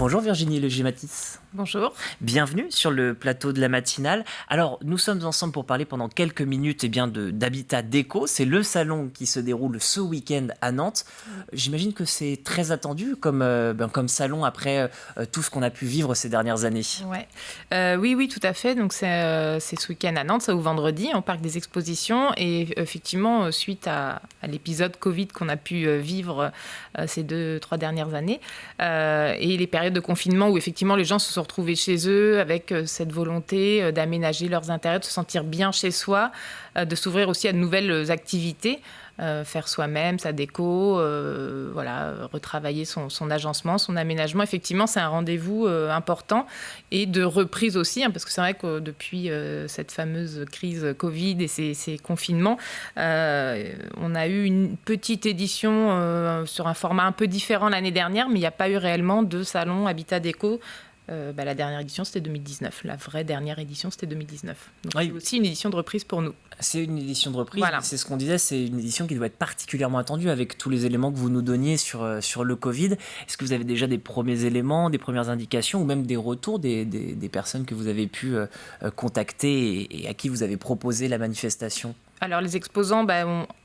Bonjour Virginie Legé-Mathis. Bonjour. Bienvenue sur le plateau de la matinale. Alors, nous sommes ensemble pour parler pendant quelques minutes d'Habitat Déco. C'est le salon qui se déroule ce week-end à Nantes. J'imagine que c'est très attendu comme salon après tout ce qu'on a pu vivre ces dernières années. Ouais. Oui, tout à fait. Donc, c'est ce week-end à Nantes, ça au vendredi, au Parc des Expositions. Et effectivement, suite à l'épisode Covid qu'on a pu vivre ces 2-3 dernières années, et les périodes de confinement où effectivement les gens se sont retrouvés chez eux avec cette volonté d'aménager leurs intérieurs, de se sentir bien chez soi, de s'ouvrir aussi à de nouvelles activités, faire soi-même sa déco, retravailler son agencement, son aménagement. Effectivement, c'est un rendez-vous important et de reprise aussi, parce que c'est vrai que depuis cette fameuse crise Covid et ces confinements, on a eu une petite édition sur un format un peu différent l'année dernière, mais il n'y a pas eu réellement de salon Habitat Déco. La dernière édition, c'était 2019. La vraie dernière édition, c'était 2019. Donc, oui. C'est aussi une édition de reprise pour nous. C'est une édition de reprise, voilà. C'est ce qu'on disait, c'est une édition qui doit être particulièrement attendue avec tous les éléments que vous nous donniez sur le Covid. Est-ce que vous avez déjà des premiers éléments, des premières indications ou même des retours des personnes que vous avez pu contacter et à qui vous avez proposé la manifestation ? Alors, les exposants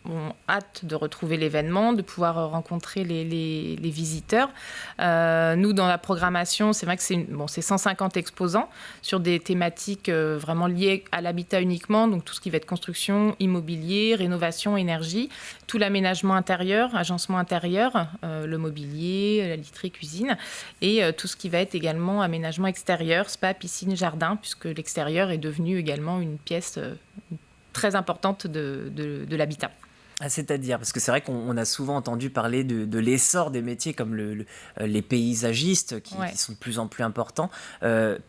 ont hâte de retrouver l'événement, de pouvoir rencontrer les visiteurs. Nous, dans la programmation, c'est vrai que c'est 150 exposants sur des thématiques vraiment liées à l'habitat uniquement, donc tout ce qui va être construction, immobilier, rénovation, énergie, tout l'aménagement intérieur, agencement intérieur, le mobilier, la literie, cuisine, et tout ce qui va être également aménagement extérieur, spa, piscine, jardin, puisque l'extérieur est devenu également une pièce très importante de l'habitat. C'est-à-dire, parce que c'est vrai qu'on a souvent entendu parler de l'essor des métiers comme les paysagistes qui sont de plus en plus importants.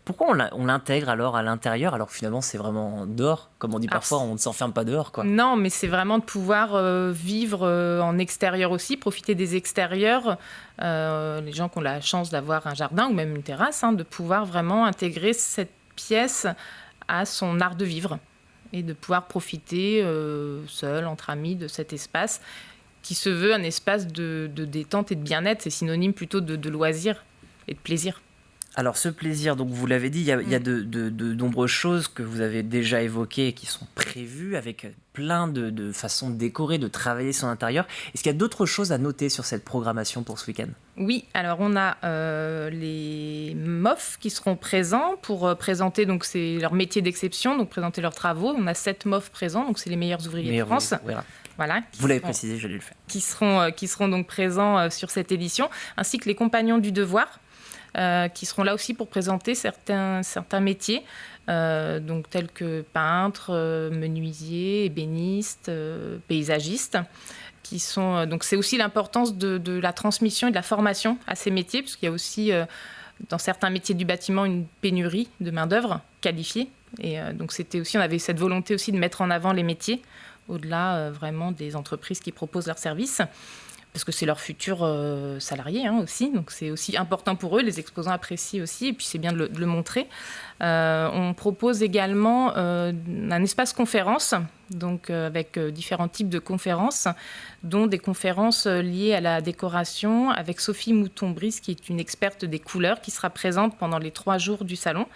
Pourquoi on l'intègre alors à l'intérieur alors que finalement c'est vraiment dehors, comme on dit parfois, on ne s'enferme pas dehors, quoi. Non, mais c'est vraiment de pouvoir vivre en extérieur aussi, profiter des extérieurs. Les gens qui ont la chance d'avoir un jardin ou même une terrasse, de pouvoir vraiment intégrer cette pièce à son art de vivre. Et de pouvoir profiter seul, entre amis, de cet espace qui se veut un espace de détente et de bien-être. C'est synonyme plutôt de loisir et de plaisir. Alors ce plaisir, donc vous l'avez dit, il y a de nombreuses choses que vous avez déjà évoquées et qui sont prévues avec plein de façons de décorer, de travailler son intérieur. Est-ce qu'il y a d'autres choses à noter sur cette programmation pour ce week-end ? Oui, alors on a les MOF qui seront présents pour présenter, donc c'est leur métier d'exception, donc présenter leurs travaux. On a 7 MOF présents, donc c'est les meilleurs ouvriers de France. Voilà, vous l'avez précisé, je l'ai le fait. Qui seront donc présents sur cette édition, ainsi que les compagnons du devoir, qui seront là aussi pour présenter certains métiers, donc tels que peintres, menuisiers, ébénistes, paysagistes. Donc c'est aussi l'importance de la transmission et de la formation à ces métiers, parce qu'il y a aussi dans certains métiers du bâtiment une pénurie de main-d'œuvre qualifiée. Et donc on avait cette volonté aussi de mettre en avant les métiers, au-delà vraiment des entreprises qui proposent leurs services, parce que c'est leurs futurs salariés aussi. Donc c'est aussi important pour eux, les exposants apprécient aussi, et puis c'est bien de le montrer. On propose également un espace conférence, donc avec différents types de conférences, dont des conférences liées à la décoration, avec Sophie Mouton-Brice, qui est une experte des couleurs, qui sera présente pendant les 3 jours du salon,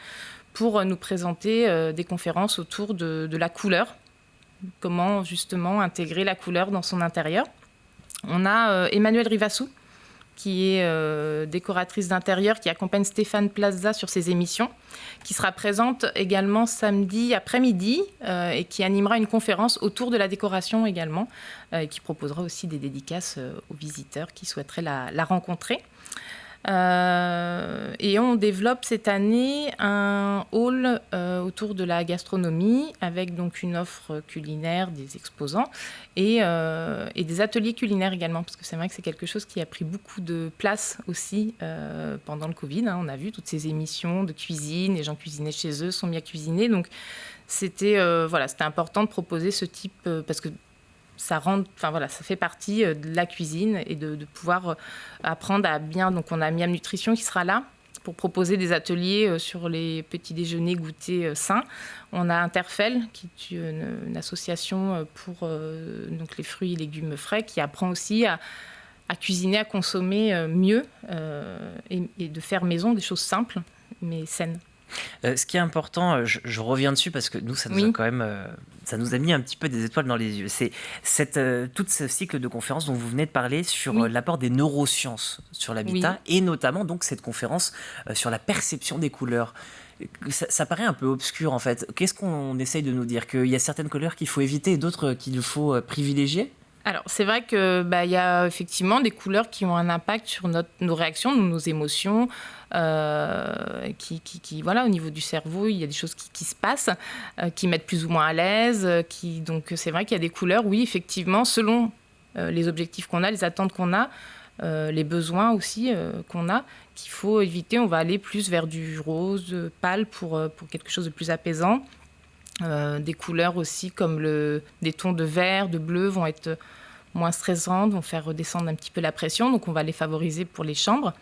pour nous présenter des conférences autour de la couleur, comment justement intégrer la couleur dans son intérieur. On a Emmanuelle Rivassou, qui est décoratrice d'intérieur, qui accompagne Stéphane Plaza sur ses émissions, qui sera présente également samedi après-midi et qui animera une conférence autour de la décoration également, et qui proposera aussi des dédicaces aux visiteurs qui souhaiteraient la rencontrer. Et on développe cette année un hall autour de la gastronomie, avec donc une offre culinaire des exposants et des ateliers culinaires également, parce que c'est vrai que c'est quelque chose qui a pris beaucoup de place aussi pendant le Covid. On a vu toutes ces émissions de cuisine, les gens cuisinaient chez eux, sont mis à cuisiner, donc c'était important de proposer ce type, parce que ça fait partie de la cuisine et de pouvoir apprendre à bien. Donc on a Miam Nutrition qui sera là pour proposer des ateliers sur les petits déjeuners goûters sains. On a Interfel, qui est une association pour donc les fruits et légumes frais, qui apprend aussi à à cuisiner, à consommer mieux et de faire maison des choses simples mais saines. Ce qui est important, je reviens dessus parce que nous, ça nous a quand même, ça nous a mis un petit peu des étoiles dans les yeux. C'est tout ce cycle de conférences dont vous venez de parler sur l'apport des neurosciences sur l'habitat et notamment donc cette conférence sur la perception des couleurs. Ça paraît un peu obscur en fait. Qu'est-ce qu'on essaye de nous dire? Qu'il y a certaines couleurs qu'il faut éviter et d'autres qu'il faut privilégier? Alors, c'est vrai que y a effectivement des couleurs qui ont un impact sur nos réactions, nos émotions. Voilà, au niveau du cerveau, il y a des choses qui se passent, qui mettent plus ou moins à l'aise. Donc, c'est vrai qu'il y a des couleurs, oui, effectivement, selon les objectifs qu'on a, les attentes qu'on a, les besoins aussi qu'on a, qu'il faut éviter. On va aller plus vers du rose pâle pour quelque chose de plus apaisant. Des couleurs aussi comme des tons de vert, de bleu vont être moins stressantes, vont faire redescendre un petit peu la pression, donc on va les favoriser pour les chambres.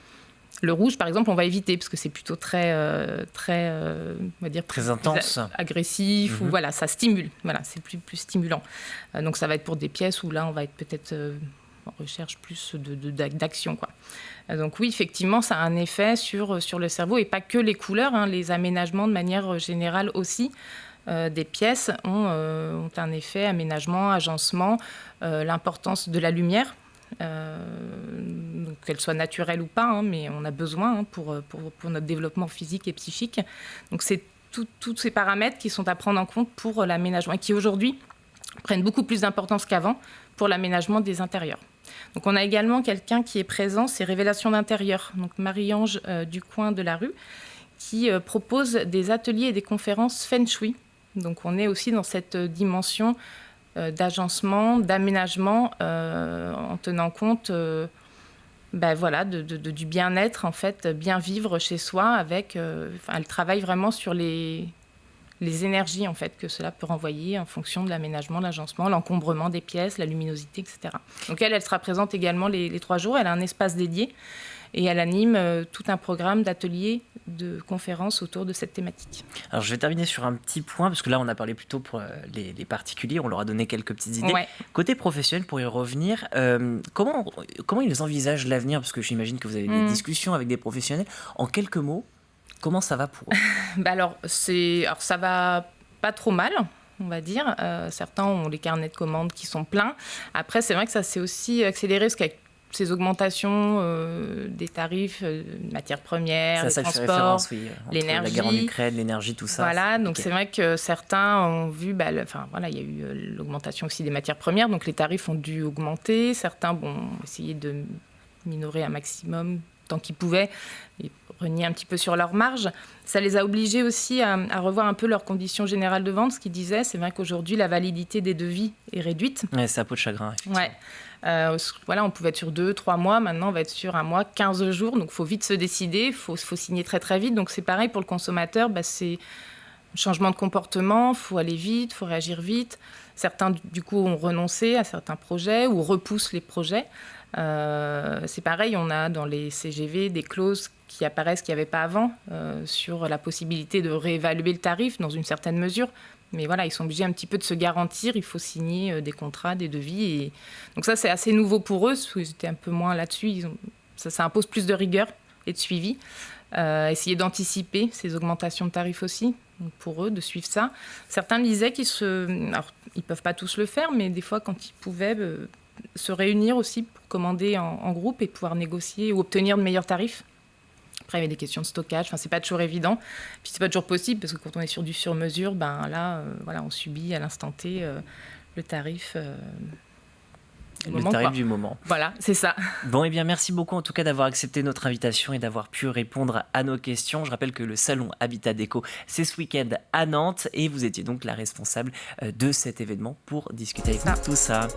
Le rouge, par exemple, on va éviter parce que c'est plutôt très on va dire très intense, agressif, ou voilà, ça stimule. Voilà, c'est plus stimulant. Donc ça va être pour des pièces où là, on va être peut-être en recherche plus d'action, quoi. Donc oui, effectivement, ça a un effet sur le cerveau et pas que les couleurs, les aménagements de manière générale aussi. Des pièces ont un effet aménagement, agencement, l'importance de la lumière, donc qu'elle soit naturelle ou pas, mais on a besoin pour notre développement physique et psychique. Donc c'est tous ces paramètres qui sont à prendre en compte pour l'aménagement et qui aujourd'hui prennent beaucoup plus d'importance qu'avant pour l'aménagement des intérieurs. Donc on a également quelqu'un qui est présent, c'est Révélation d'intérieur, donc Marie-Ange du coin de la rue, qui propose des ateliers et des conférences Feng Shui. Donc on est aussi dans cette dimension d'agencement, d'aménagement, en tenant compte du bien-être, en fait, bien vivre chez soi. Elle travaille vraiment sur les énergies en fait, que cela peut renvoyer en fonction de l'aménagement, de l'agencement, l'encombrement des pièces, la luminosité, etc. Donc elle sera présente également les 3 jours. Elle a un espace dédié. Et elle anime tout un programme d'ateliers, de conférences autour de cette thématique. Alors, je vais terminer sur un petit point, parce que là, on a parlé plutôt pour les particuliers, on leur a donné quelques petites idées. Ouais. Côté professionnel, pour y revenir, comment ils envisagent l'avenir? Parce que j'imagine que vous avez des discussions avec des professionnels. En quelques mots, comment ça va pour eux? Alors, ça va pas trop mal, on va dire. Certains ont les carnets de commandes qui sont pleins. Après, c'est vrai que ça s'est aussi accéléré, parce qu'avec ces augmentations des tarifs, matières premières, les transports, l'énergie. La guerre en Ukraine, l'énergie, tout ça. Voilà, donc c'est vrai que certains ont vu, il y a eu l'augmentation aussi des matières premières, donc les tarifs ont dû augmenter. Certains ont essayé de minorer un maximum tant qu'ils pouvaient et renier un petit peu sur leur marge. Ça les a obligés aussi à revoir un peu leurs conditions générales de vente. Ce qu'ils disaient, c'est vrai qu'aujourd'hui, la validité des devis est réduite. Ouais, c'est à peau de chagrin. Ouais. On pouvait être sur 2-3 mois, maintenant on va être sur 1 mois, 15 jours, donc il faut vite se décider, il faut signer très très vite. Donc c'est pareil pour le consommateur, c'est un changement de comportement, il faut aller vite, il faut réagir vite. Certains du coup ont renoncé à certains projets ou repoussent les projets. C'est pareil, on a dans les CGV des clauses qui apparaissent qu'il n'y avait pas avant sur la possibilité de réévaluer le tarif dans une certaine mesure. Mais voilà, ils sont obligés un petit peu de se garantir, il faut signer des contrats, des devis. Et... Donc ça, c'est assez nouveau pour eux, parce qu'ils étaient un peu moins là-dessus. Ça impose plus de rigueur et de suivi. Essayer d'anticiper ces augmentations de tarifs aussi, donc pour eux, de suivre ça. Certains disaient alors, ils ne peuvent pas tous le faire, mais des fois, quand ils pouvaient, se réunir aussi pour commander en groupe et pouvoir négocier ou obtenir de meilleurs tarifs. Après, il y avait des questions de stockage. Enfin, c'est pas toujours évident. Puis, c'est pas toujours possible parce que quand on est sur du sur-mesure, on subit à l'instant T le tarif du moment. Voilà, c'est ça. Bon, bien, merci beaucoup en tout cas d'avoir accepté notre invitation et d'avoir pu répondre à nos questions. Je rappelle que le salon Habitat Déco, c'est ce week-end à Nantes et vous étiez donc la responsable de cet événement pour discuter avec nous de tout ça.